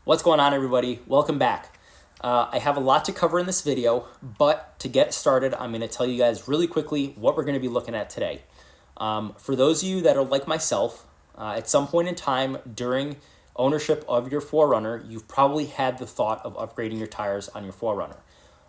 What's going on, everybody? Welcome back. I have a lot to cover in this video, but to get started, I'm going to tell you guys really quickly what we're going to be looking at today. For those of you that are like myself, at some point in time during ownership of your 4Runner, you've probably had the thought of upgrading your tires on your 4Runner.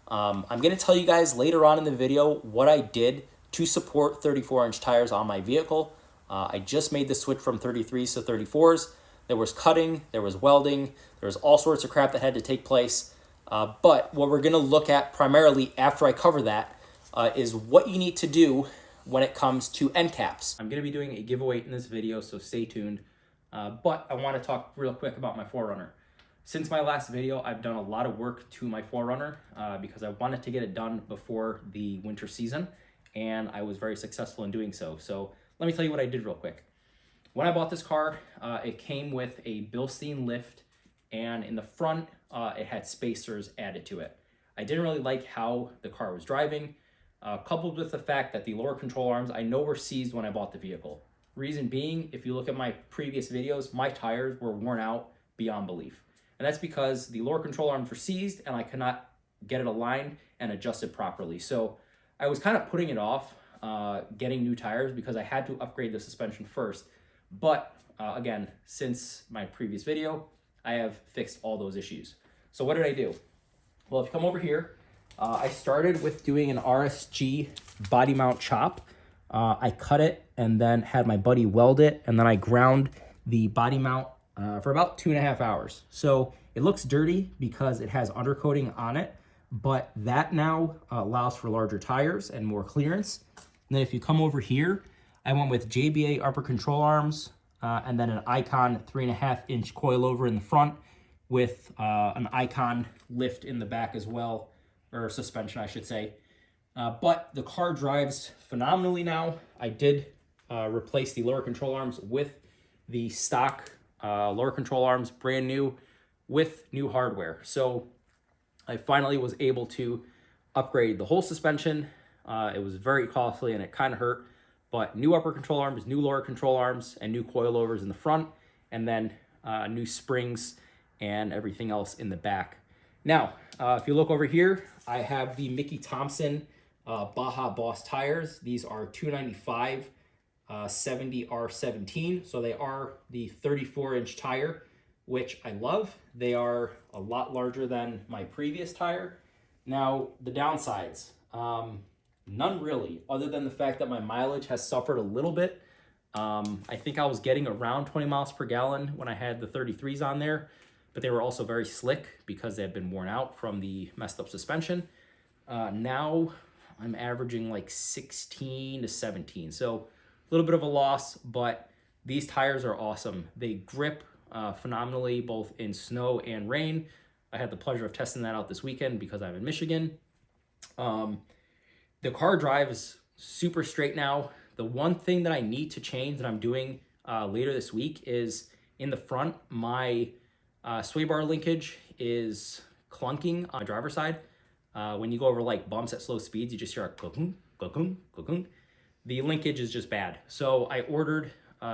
I'm going to tell you guys later on in the video what I did to support 34-inch tires on my vehicle. I just made the switch from 33s to 34s. There was cutting, there was welding, there was all sorts of crap that had to take place. But what we're going to look at primarily after I cover that is what you need to do when it comes to end caps. I'm going to be doing a giveaway in this video, so stay tuned. But I want to talk real quick about my 4Runner. Since my last video, I've done a lot of work to my 4Runner because I wanted to get it done before the winter season, and I was very successful in doing so. So let me tell you what I did real quick. When I bought this car, it came with a Bilstein lift, and in the front, it had spacers added to it. I didn't really like how the car was driving, coupled with the fact that the lower control arms I know were seized when I bought the vehicle. Reason being, if you look at my previous videos, my tires were worn out beyond belief. And that's because the lower control arms were seized and I could not get it aligned and adjusted properly. So I was kind of putting it off getting new tires because I had to upgrade the suspension first. But again, since my previous video, I have fixed all those issues. So what did I do? Well, if you come over here, I started with doing an RSG body mount chop. I cut it and then had my buddy weld it, and then I ground the body mount for about 2.5 hours. So it looks dirty because it has undercoating on it, but that now allows for larger tires and more clearance. And then if you come over here, I went with JBA upper control arms and then an Icon 3.5-inch coilover in the front with an Icon lift in the back as well, or suspension, I should say. But the car drives phenomenally now. I did replace the lower control arms with the stock lower control arms, brand new, with new hardware. So I finally was able to upgrade the whole suspension. It was very costly and it kind of hurt. But new upper control arms, new lower control arms, and new coilovers in the front, and then new springs and everything else in the back. Now, if you look over here, I have the Mickey Thompson Baja Boss tires. These are 295 70R17, so they are the 34-inch tire, which I love. They are a lot larger than my previous tire. Now, the downsides. None really, other than the fact that my mileage has suffered a little bit. I think I was getting around 20 miles per gallon when I had the 33s on there, but they were also very slick because they had been worn out from the messed up suspension. Now I'm averaging like 16 to 17, so a little bit of a loss, but these tires are awesome. They grip phenomenally both in snow and rain. I had the pleasure of testing that out this weekend because I'm in Michigan. The car drives super straight now. The one thing that I need to change that I'm doing later this week is in the front, my sway bar linkage is clunking on the driver's side. When you go over like bumps at slow speeds, you just hear a clunkung, clunkung, clunkung. The linkage is just bad. So I ordered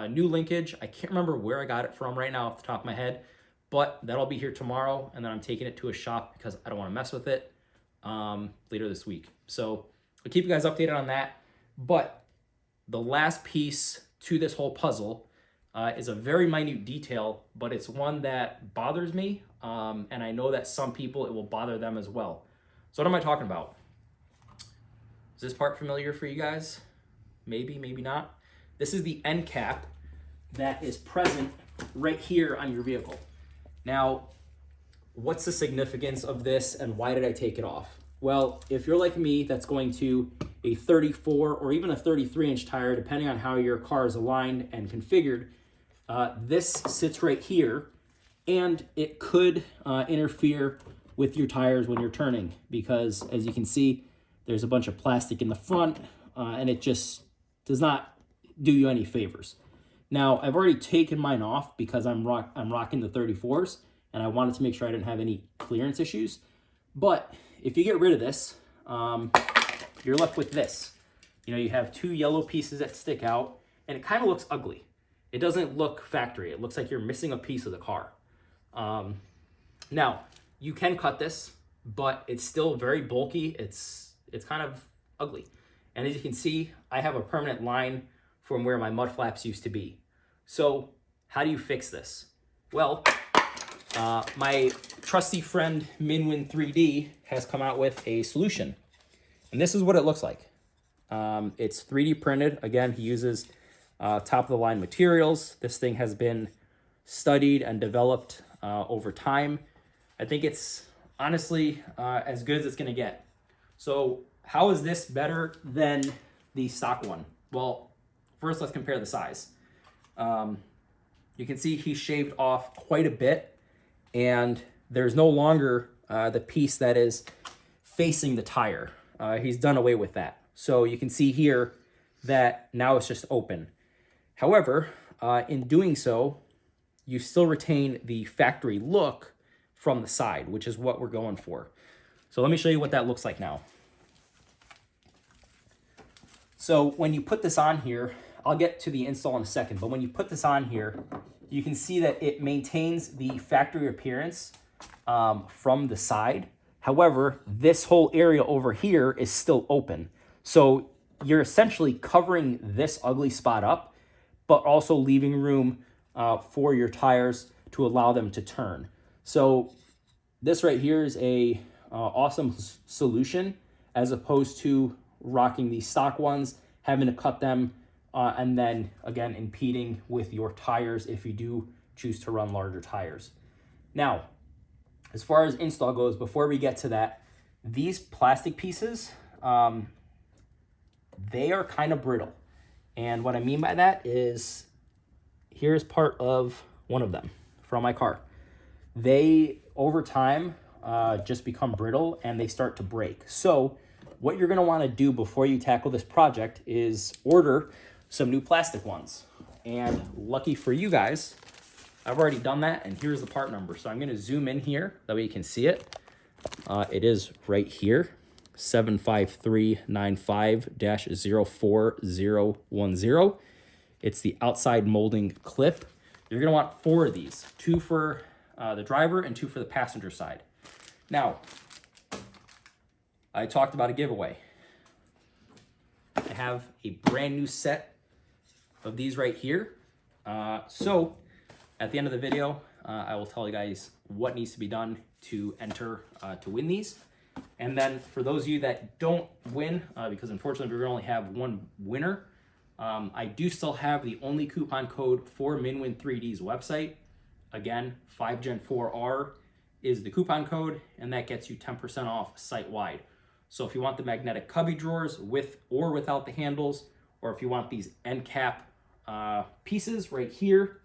new linkage. I can't remember where I got it from right now off the top of my head, but that'll be here tomorrow. And then I'm taking it to a shop because I don't want to mess with it later this week. So I'll keep you guys updated on that. But the last piece to this whole puzzle is a very minute detail, but it's one that bothers me. And I know that some people, it will bother them as well. So what am I talking about? Is this part familiar for you guys? Maybe, maybe not. This is the end cap that is present right here on your vehicle. Now, what's the significance of this and why did I take it off? Well, if you're like me, that's going to a 34 or even a 33-inch tire, depending on how your car is aligned and configured, this sits right here, and it could interfere with your tires when you're turning because, as you can see, there's a bunch of plastic in the front, and it just does not do you any favors. Now, I've already taken mine off because I'm rocking the 34s, and I wanted to make sure I didn't have any clearance issues. But if you get rid of this, you're left with this. You know, you have two yellow pieces that stick out, and it kind of looks ugly. It doesn't look factory. It looks like you're missing a piece of the car. Now, you can cut this, but it's still very bulky. It's kind of ugly. And as you can see, I have a permanent line from where my mud flaps used to be. So how do you fix this? Well, my trusty friend Minwin 3D has come out with a solution. And this is what it looks like. It's 3D printed. Again, he uses top of the line materials. This thing has been studied and developed over time. I think it's honestly as good as it's going to get. So how is this better than the stock one? Well, first let's compare the size. You can see he shaved off quite a bit, and there's no longer the piece that is facing the tire. He's done away with that. So you can see here that now it's just open. However, in doing so, you still retain the factory look from the side, which is what we're going for. So let me show you what that looks like now. So when you put this on here, I'll get to the install in a second, but when you put this on here, you can see that it maintains the factory appearance from the side. However, this whole area over here is still open. So you're essentially covering this ugly spot up, but also leaving room for your tires to allow them to turn. So this right here is a awesome solution, as opposed to rocking these stock ones, having to cut them, and then again impeding with your tires if you do choose to run larger tires. Now, as far as install goes, before we get to that, these plastic pieces, they are kind of brittle. And what I mean by that is, here's part of one of them from my car. They, over time, just become brittle and they start to break. So what you're going to want to do before you tackle this project is order some new plastic ones. And lucky for you guys, I've already done that, and here's the part number. So I'm going to zoom in here, that way you can see it. It is right here, 75395-04010. It's the outside molding clip. You're going to want 4 of these, 2 for the driver and 2 for the passenger side. Now, I talked about a giveaway. I have a brand new set of these right here. So at the end of the video, I will tell you guys what needs to be done to enter to win these. And then for those of you that don't win, because unfortunately we only have one winner, I do still have the only coupon code for Minwin 3D's website. Again, 5Gen4R is the coupon code, and that gets you 10% off site-wide. So if you want the magnetic cubby drawers with or without the handles, or if you want these Endcap pieces right here,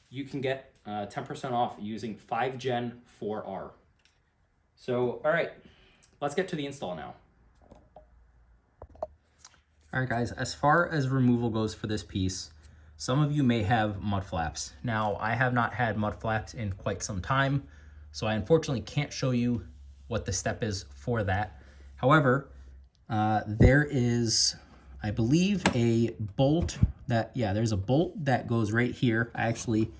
you can get 10% off using 5Gen4R. So, all right, let's get to the install now. All right, guys, as far as removal goes for this piece, some of you may have mud flaps. Now, I have not had mud flaps in quite some time, so I unfortunately can't show you what the step is for that. However, there is, I believe, a bolt that, there's a bolt that goes right here. I actually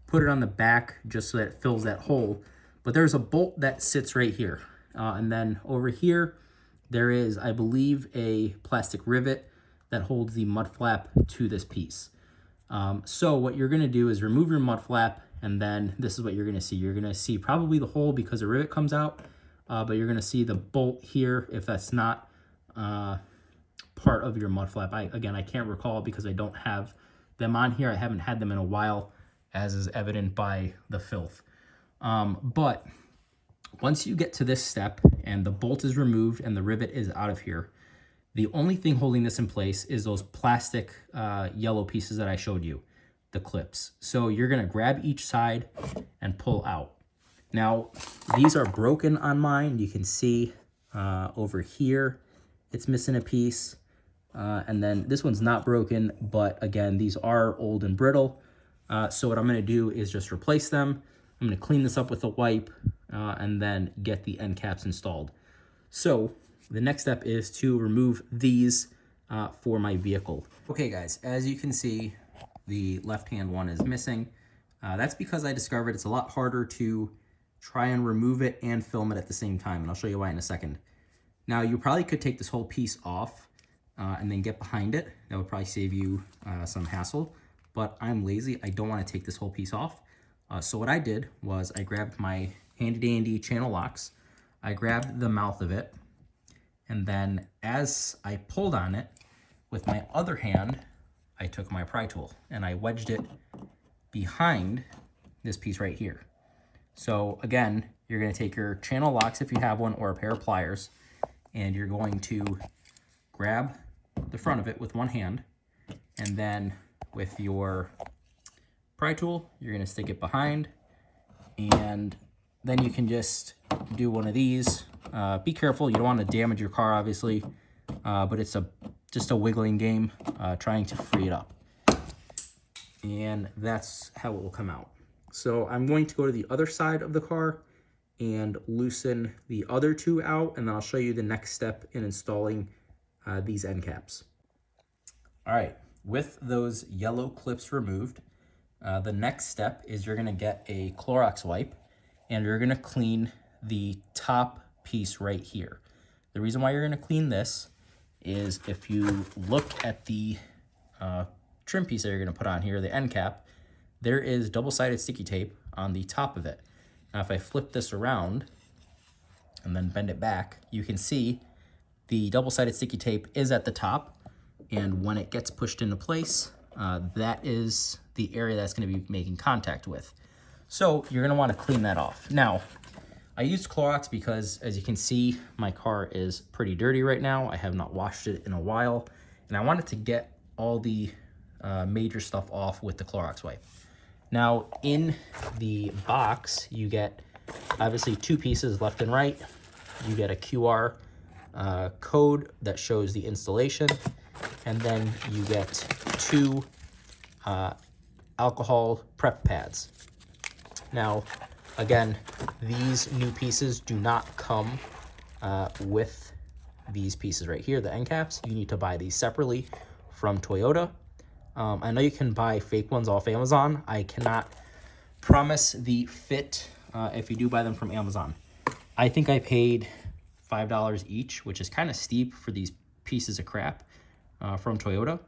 put it on the back just so that it fills that hole. But there's a bolt that sits right here. And then over here, there is, I believe, a plastic rivet that holds the mud flap to this piece. So what you're going to do is remove your mud flap, and then this is what you're going to see. You're going to see probably the hole because the rivet comes out, but you're going to see the bolt here if that's not part of your mud flap. Again, I can't recall because I don't have them on here. I haven't had them in a while, as is evident by the filth. But once you get to this step and the bolt is removed and the rivet is out of here, the only thing holding this in place is those plastic yellow pieces that I showed you, the clips. So you're going to grab each side and pull out. Now, these are broken on mine. You can see over here, it's missing a piece. And then this one's not broken, but again, these are old and brittle. So what I'm going to do is just replace them. I'm going to clean this up with a wipe and then get the end caps installed. So the next step is to remove these for my vehicle. Okay, guys, as you can see, the left-hand one is missing. That's because I discovered it's a lot harder to try and remove it and film it at the same time, and I'll show you why in a second. Now, you probably could take this whole piece off and then get behind it. That would probably save you some hassle, but I'm lazy. I don't want to take this whole piece off. So what I did was I grabbed my handy-dandy channel locks. I grabbed the mouth of it, and then as I pulled on it with my other hand, I took my pry tool and I wedged it behind this piece right here. So again, you're going to take your channel locks if you have one, or a pair of pliers, and you're going to grab the front of it with one hand, and then with your pry tool, you're going to stick it behind, and then you can just do one of these. Be careful, you don't want to damage your car, obviously, but it's just a wiggling game, trying to free it up. And that's how it will come out. So I'm going to go to the other side of the car and loosen the other two out, and then I'll show you the next step in installing these end caps. All right, with those yellow clips removed, the next step is you're gonna get a Clorox wipe and you're gonna clean the top piece right here. The reason why you're gonna clean this is if you look at the trim piece that you're gonna put on here, the end cap, there is double-sided sticky tape on the top of it. Now, if I flip this around and then bend it back, you can see the double-sided sticky tape is at the top, and when it gets pushed into place, that is the area that's gonna be making contact with. So you're gonna wanna clean that off. Now, I used Clorox because, as you can see, my car is pretty dirty right now. I have not washed it in a while, and I wanted to get all the major stuff off with the Clorox wipe. Now, in the box, you get obviously two pieces left and right. You get a QR code that shows the installation, and then you get two alcohol prep pads. Now, again, these new pieces do not come with these pieces right here, the end caps. You need to buy these separately from Toyota. I know you can buy fake ones off Amazon. I cannot promise the fit if you do buy them from Amazon. I think I paid $5 each, which is kind of steep for these pieces of crap from Toyota.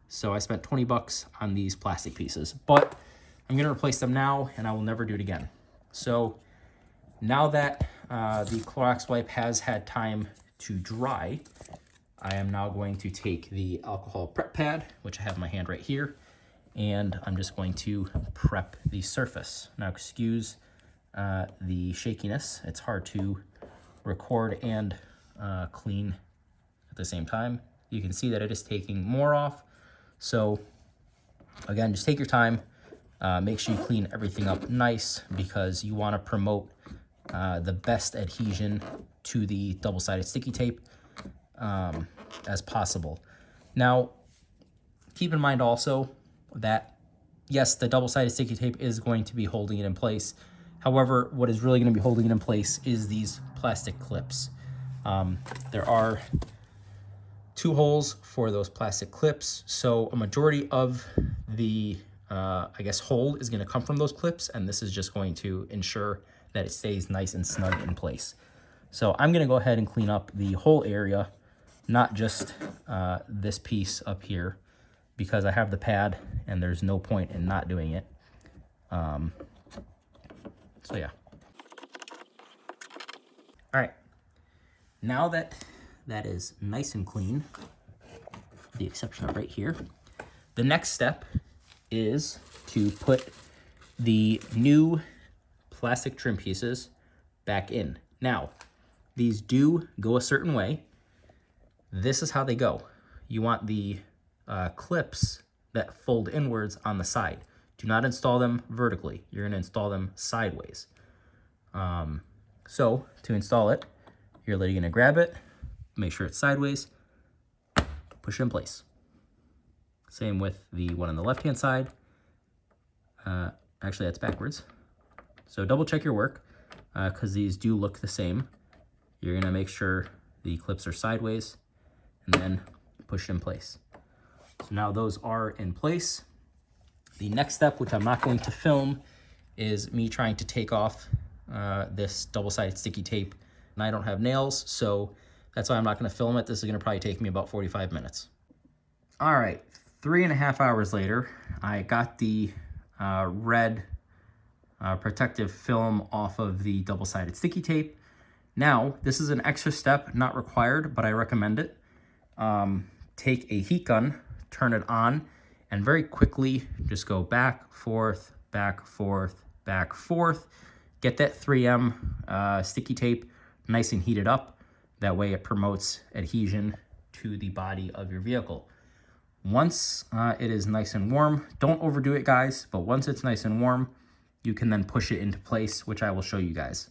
So I spent 20 bucks on these plastic pieces, but I'm gonna replace them now and I will never do it again. So now that the Clorox wipe has had time to dry, I am now going to take the alcohol prep pad, which I have in my hand right here, and I'm just going to prep the surface. Now, excuse the shakiness. It's hard to record and clean at the same time. You can see that it is taking more off. So again, just take your time. Make sure you clean everything up nice, because you want to promote the best adhesion to the double-sided sticky tape as possible. Now, keep in mind also that, yes, the double-sided sticky tape is going to be holding it in place. However, what is really going to be holding it in place is these plastic clips. There are two holes for those plastic clips, so a majority of the I guess hold is going to come from those clips, and this is just going to ensure that it stays nice and snug in place. So I'm going to go ahead and clean up the whole area, not just this piece up here, because I have the pad and there's no point in not doing it. So yeah. All right, now that that is nice and clean, with the exception of right here, the next step is to put the new plastic trim pieces back in. Now, these do go a certain way. This is how they go. You want the clips that fold inwards on the side. Do not install them vertically. You're going to install them sideways. So to install it, you're literally going to grab it, make sure it's sideways, push it in place. Same with the one on the left-hand side. Actually, that's backwards. So double check your work, because these do look the same. You're going to make sure the clips are sideways and then push it in place. So now those are in place. The next step, which I'm not going to film, is me trying to take off this double-sided sticky tape. And I don't have nails, so that's why I'm not gonna film it. This is gonna probably take me about 45 minutes. All right, 3.5 hours later, I got the red protective film off of the double-sided sticky tape. Now, this is an extra step, not required, but I recommend it. Take a heat gun, turn it on, and very quickly just go back, forth, back, forth, back, forth. Get that 3M sticky tape nice and heated up. That way it promotes adhesion to the body of your vehicle. Once it is nice and warm, don't overdo it, guys, but once it's nice and warm, you can then push it into place, which I will show you guys.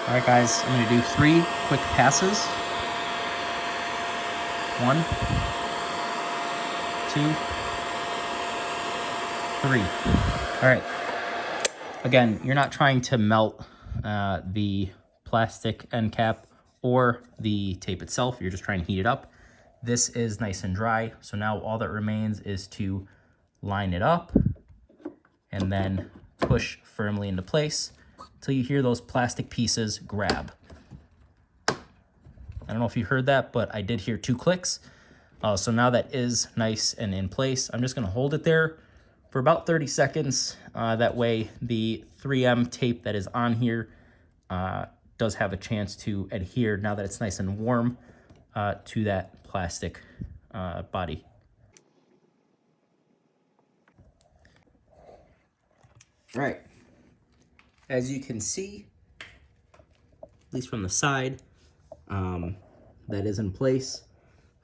All right, guys, I'm gonna do 3 quick passes. 1, 2, 3. All right. Again, you're not trying to melt the plastic end cap or the tape itself. You're just trying to heat it up. This is nice and dry. So now all that remains is to line it up and then push firmly into place until you hear those plastic pieces grab. I don't know if you heard that, but I did hear 2 clicks. So now that is nice and in place. I'm just gonna hold it there for about 30 seconds. That way the 3M tape that is on here does have a chance to adhere now that it's nice and warm to that plastic body. All right, as you can see, at least from the side, that is in place.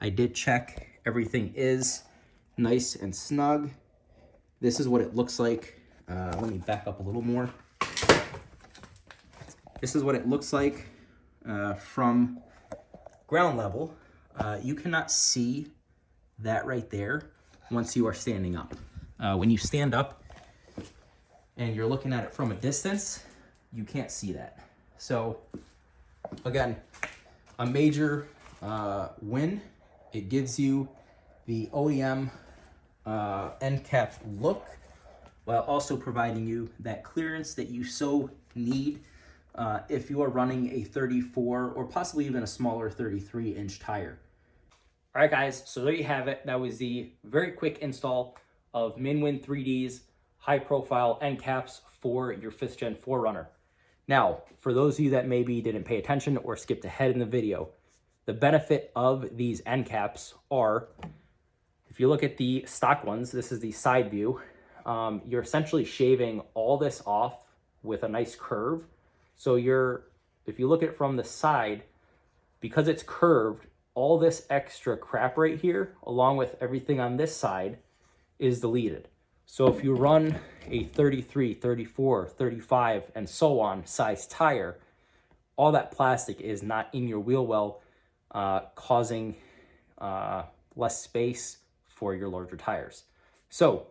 I did check, everything is nice and snug. This is what it looks like. Let me back up a little more. This is what it looks like from ground level. You cannot see that right there once you are standing up. When you stand up and you're looking at it from a distance, you can't see that. So again, a major win. It gives you the OEM end cap look while also providing you that clearance that you so need if you are running a 34 or possibly even a smaller 33-inch tire. All right, guys, so there you have it. That was the very quick install of Minwin 3D's high-profile end caps for your 5th Gen 4Runner. Now, for those of you that maybe didn't pay attention or skipped ahead in the video, the benefit of these end caps are, if you look at the stock ones, this is the side view, you're essentially shaving all this off with a nice curve. So if you look at it from the side, because it's curved, all this extra crap right here, along with everything on this side, is deleted. So if you run a 33, 34, 35, and so on size tire, all that plastic is not in your wheel well, causing less space for your larger tires. So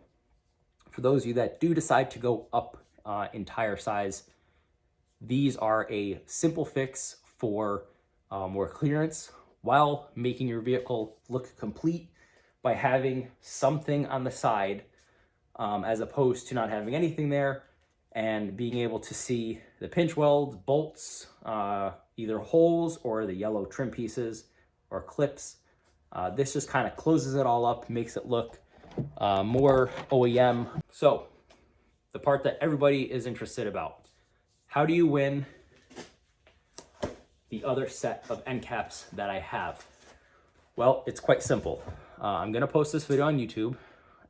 for those of you that do decide to go up in tire size, these are a simple fix for more clearance while making your vehicle look complete by having something on the side as opposed to not having anything there and being able to see the pinch welds, bolts, either holes or the yellow trim pieces or clips. This just kind of closes it all up, makes it look more OEM. So the part that everybody is interested about, how do you win the other set of end caps that I have? Well, it's quite simple. I'm gonna post this video on YouTube,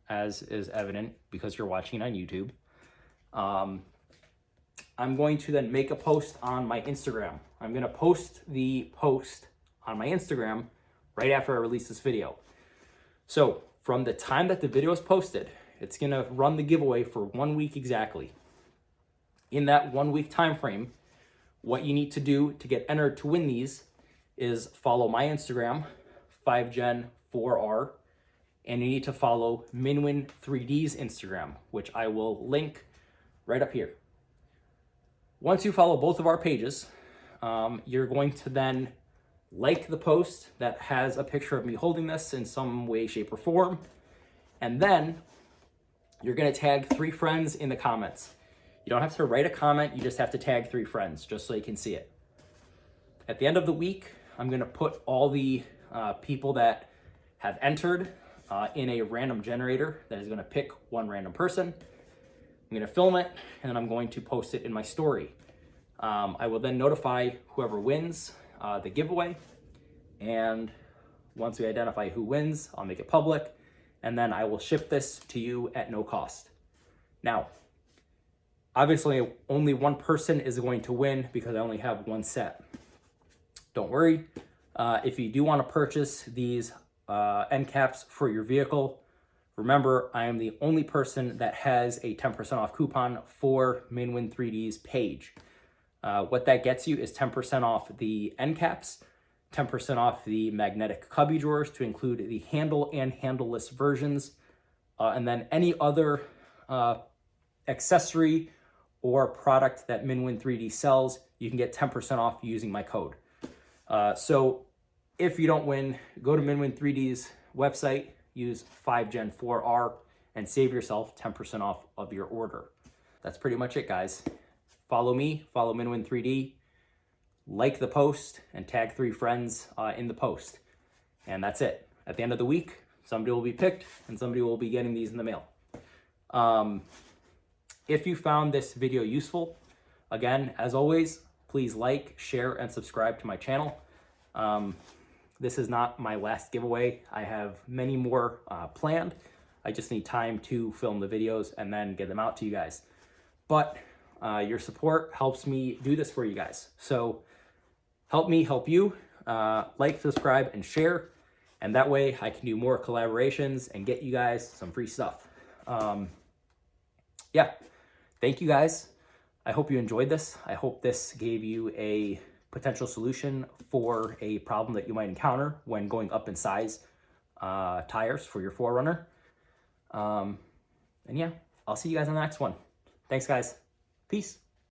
as is evident because you're watching it on YouTube. I'm going to then make a post on my Instagram. I'm gonna post the post on my Instagram right after I release this video. So from the time that the video is posted, it's gonna run the giveaway for 1 week exactly. In that 1 week time frame, what you need to do to get entered to win these is follow my Instagram, 5Gen4R, and you need to follow Minwin 3D's Instagram, which I will link right up here. Once you follow both of our pages, you're going to then like the post that has a picture of me holding this in some way, shape, or form. And then you're gonna tag 3 friends in the comments. You don't have to write a comment, you just have to tag 3 friends just so you can see it. At the end of the week, I'm gonna put all the people that have entered in a random generator that is gonna pick one random person. I'm gonna film it, and then I'm going to post it in my story. I will then notify whoever wins the giveaway, and once we identify who wins, I'll make it public, and then I will ship this to you at no cost. Now, obviously, only one person is going to win because I only have one set. Don't worry. If you do want to purchase these end caps for your vehicle, remember, I am the only person that has a 10% off coupon for Minwin 3D's page. What that gets you is 10% off the end caps, 10% off the magnetic cubby drawers to include the handle and handleless versions, and then any other accessory or product that Minwin 3D sells, you can get 10% off using my code. So if you don't win, go to Minwin 3D's website, use 5Gen4R, and save yourself 10% off of your order. That's pretty much it, guys. Follow me, follow Minwin 3D, like the post, and tag 3 friends in the post. And that's it. At the end of the week, somebody will be picked, and somebody will be getting these in the mail. If you found this video useful, again, as always, please like, share, and subscribe to my channel. This is not my last giveaway. I have many more planned. I just need time to film the videos and then get them out to you guys. But your support helps me do this for you guys. So help me help you. Like, subscribe, and share. And that way I can do more collaborations and get you guys some free stuff. Yeah, thank you guys. I hope you enjoyed this. I hope this gave you a potential solution for a problem that you might encounter when going up in size tires for your 4Runner. And yeah, I'll see you guys on the next one. Thanks, guys. Peace.